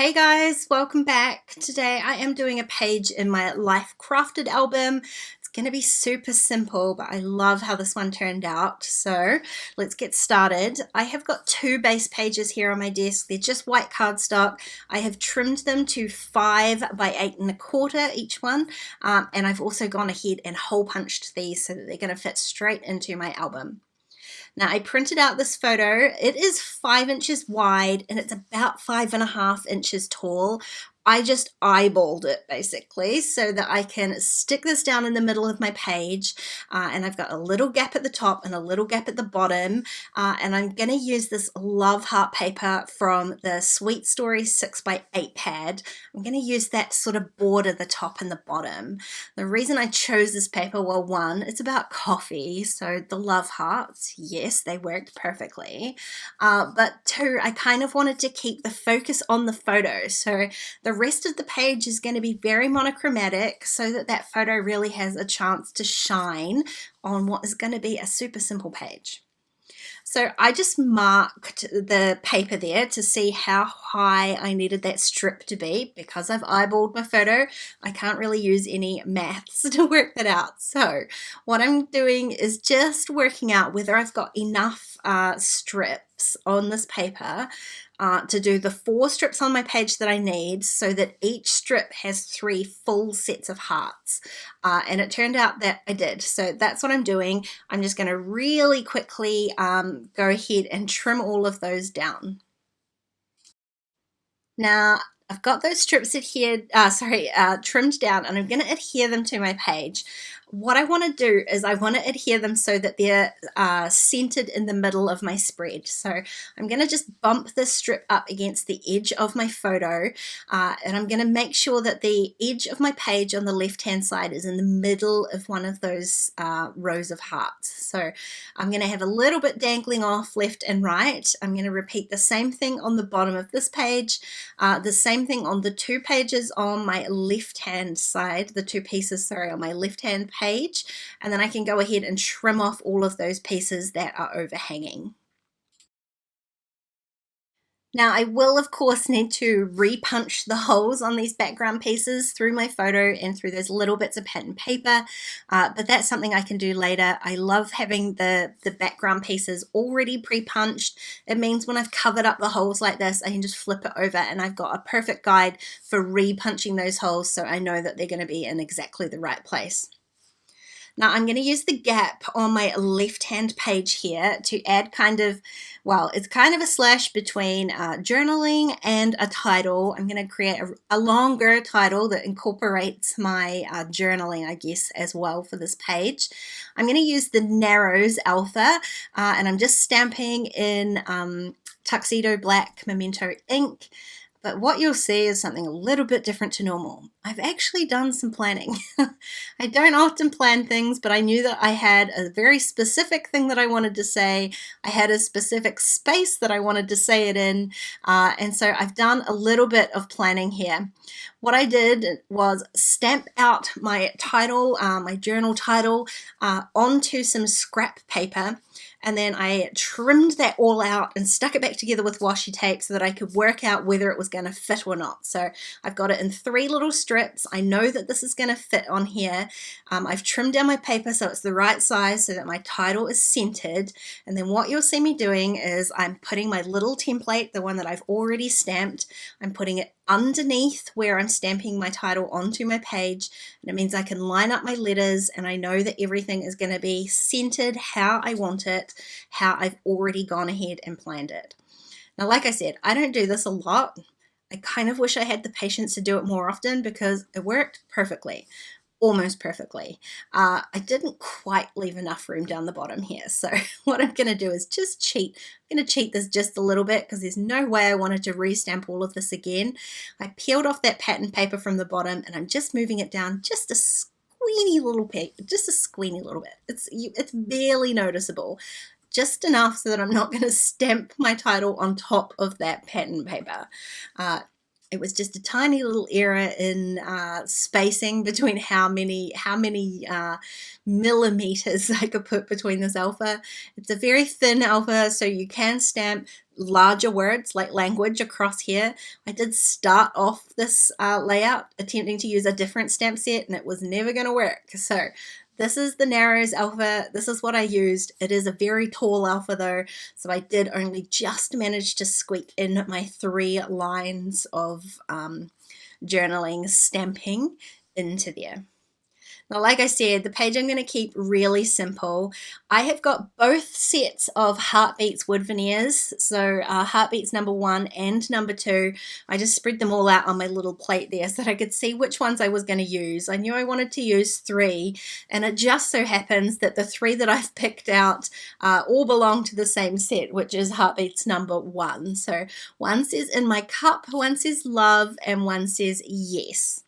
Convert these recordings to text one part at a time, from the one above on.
Hey guys, welcome back. Today I am doing a page in my Life Crafted album. It's going to be super simple, but I love how this one turned out. So let's get started. I have got two base pages here on my desk. They're just white cardstock. I have trimmed them to 5 by 8 1/4 each one. And I've also gone ahead and hole punched these so that they're going to fit straight into my album. Now I printed out this photo. It is 5 inches wide and it's about 5.5 inches tall. I just eyeballed it basically so that I can stick this down in the middle of my page, and I've got a little gap at the top and a little gap at the bottom, and I'm going to use this love heart paper from the Sweet Story 6 by 8 pad. I'm going to use that to sort of border the top and the bottom. The reason I chose this paper, well, one, it's about coffee, so the love hearts, yes, they worked perfectly, but two, I kind of wanted to keep the focus on the photo, so the rest of the page is going to be very monochromatic so that that photo really has a chance to shine on what is going to be a super simple page. So I just marked the paper there to see how high I needed that strip to be. Because I've eyeballed my photo, I can't really use any maths to work that out. So what I'm doing is just working out whether I've got enough strips on this paper to do the 4 strips on my page that I need, so that each strip has 3 full sets of hearts. And it turned out that I did. So that's what I'm doing. I'm just going to really quickly go ahead and trim all of those down. Now I've got those strips trimmed down, and I'm going to adhere them to my page. What I want to do is I want to adhere them so that they're centered in the middle of my spread. So I'm going to just bump this strip up against the edge of my photo, and I'm going to make sure that the edge of my page on the left hand side is in the middle of one of those rows of hearts. So I'm going to have a little bit dangling off left and right. I'm going to repeat the same thing on the bottom of this page, the same thing on the 2 pages on my left hand side, the 2 pieces, sorry, on my left hand page, and then I can go ahead and trim off all of those pieces that are overhanging. Now I will of course need to repunch the holes on these background pieces through my photo and through those little bits of pattern paper, but that's something I can do later. I love having the background pieces already pre-punched. It means when I've covered up the holes like this, I can just flip it over and I've got a perfect guide for repunching those holes, so I know that they're going to be in exactly the right place. Now I'm going to use the gap on my left hand page here to add it's kind of a slash between journaling and a title. I'm going to create a longer title that incorporates my journaling, I guess, as well for this page. I'm going to use the Narrows Alpha, and I'm just stamping in Tuxedo Black Memento ink. But what you'll see is something a little bit different to normal. I've actually done some planning. I don't often plan things, but I knew that I had a very specific thing that I wanted to say. I had a specific space that I wanted to say it in, and so I've done a little bit of planning here. What I did was stamp out my title, my journal title, onto some scrap paper, and then I trimmed that all out and stuck it back together with washi tape so that I could work out whether it was going to fit or not. So I've got it in 3 little strips. I know that this is going to fit on here. I've trimmed down my paper so it's the right size so that my title is centered. And then what you'll see me doing is I'm putting my little template, the one that I've already stamped, I'm putting it underneath where I'm stamping my title onto my page, and it means I can line up my letters and I know that everything is going to be centered how I want it, how I've already gone ahead and planned it. Now, like I said, I don't do this a lot. I kind of wish I had the patience to do it more often because it worked perfectly. Almost perfectly. I didn't quite leave enough room down the bottom here, so what I'm going to do is just cheat. I'm going to cheat this just a little bit because there's no way I wanted to restamp all of this again. I peeled off that pattern paper from the bottom and I'm just moving it down just a squeeny little bit, It's barely noticeable. Just enough so that I'm not going to stamp my title on top of that pattern paper. It was just a tiny little error in spacing between how many millimeters I could put between this alpha. It's a very thin alpha, so you can stamp larger words like language across here. I did start off this layout attempting to use a different stamp set, and it was never going to work. So this is the Narrows alpha. This is what I used. It is a very tall alpha though, so I did only just manage to squeak in my 3 lines of journaling stamping into there. Now, like I said, the page I'm going to keep really simple. I have got both sets of Heartbeats wood veneers, so Heartbeats number 1 and number 2. I just spread them all out on my little plate there so that I could see which ones I was going to use. I knew I wanted to use 3, and it just so happens that the 3 that I've picked out all belong to the same set, which is Heartbeats number 1. So one says in my cup, one says love, and one says yes.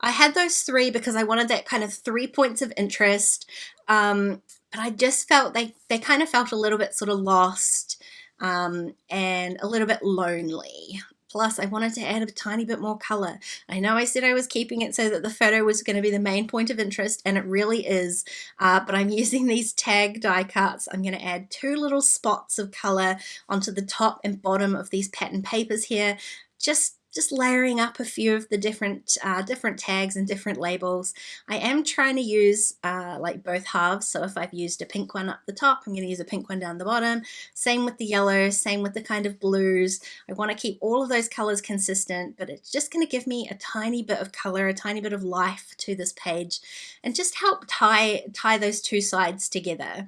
I had those 3 because I wanted that kind of 3 points of interest, but I just felt they kind of felt a little bit sort of lost and a little bit lonely. Plus, I wanted to add a tiny bit more color. I know I said I was keeping it so that the photo was going to be the main point of interest, and it really is, but I'm using these tag die cuts. I'm going to add 2 little spots of color onto the top and bottom of these pattern papers here, just layering up a few of the different tags and different labels. I am trying to use like both halves, so if I've used a pink one up the top, I'm going to use a pink one down the bottom. Same with the yellow, same with the kind of blues. I want to keep all of those colors consistent, but it's just going to give me a tiny bit of color, a tiny bit of life to this page, and just help tie those 2 sides together.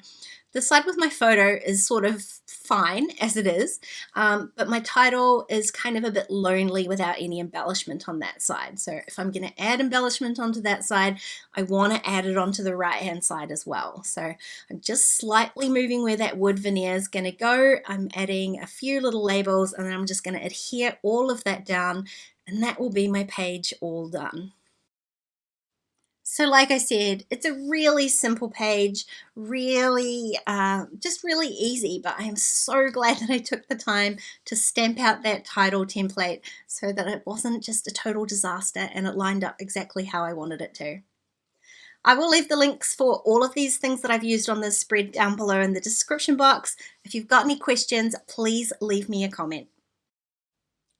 The side with my photo is sort of fine as it is, but my title is kind of a bit lonely without any embellishment on that side. So if I'm going to add embellishment onto that side, I want to add it onto the right hand side as well. So I'm just slightly moving where that wood veneer is going to go. I'm adding a few little labels, and then I'm just going to adhere all of that down, and that will be my page all done. So like I said, it's a really simple page, really, just really easy, but I am so glad that I took the time to stamp out that title template so that it wasn't just a total disaster and it lined up exactly how I wanted it to. I will leave the links for all of these things that I've used on this spread down below in the description box. If you've got any questions, please leave me a comment.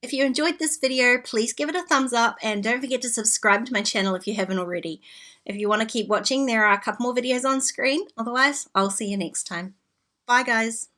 If you enjoyed this video, please give it a thumbs up and don't forget to subscribe to my channel if you haven't already. If you want to keep watching, there are a couple more videos on screen. Otherwise, I'll see you next time. Bye guys.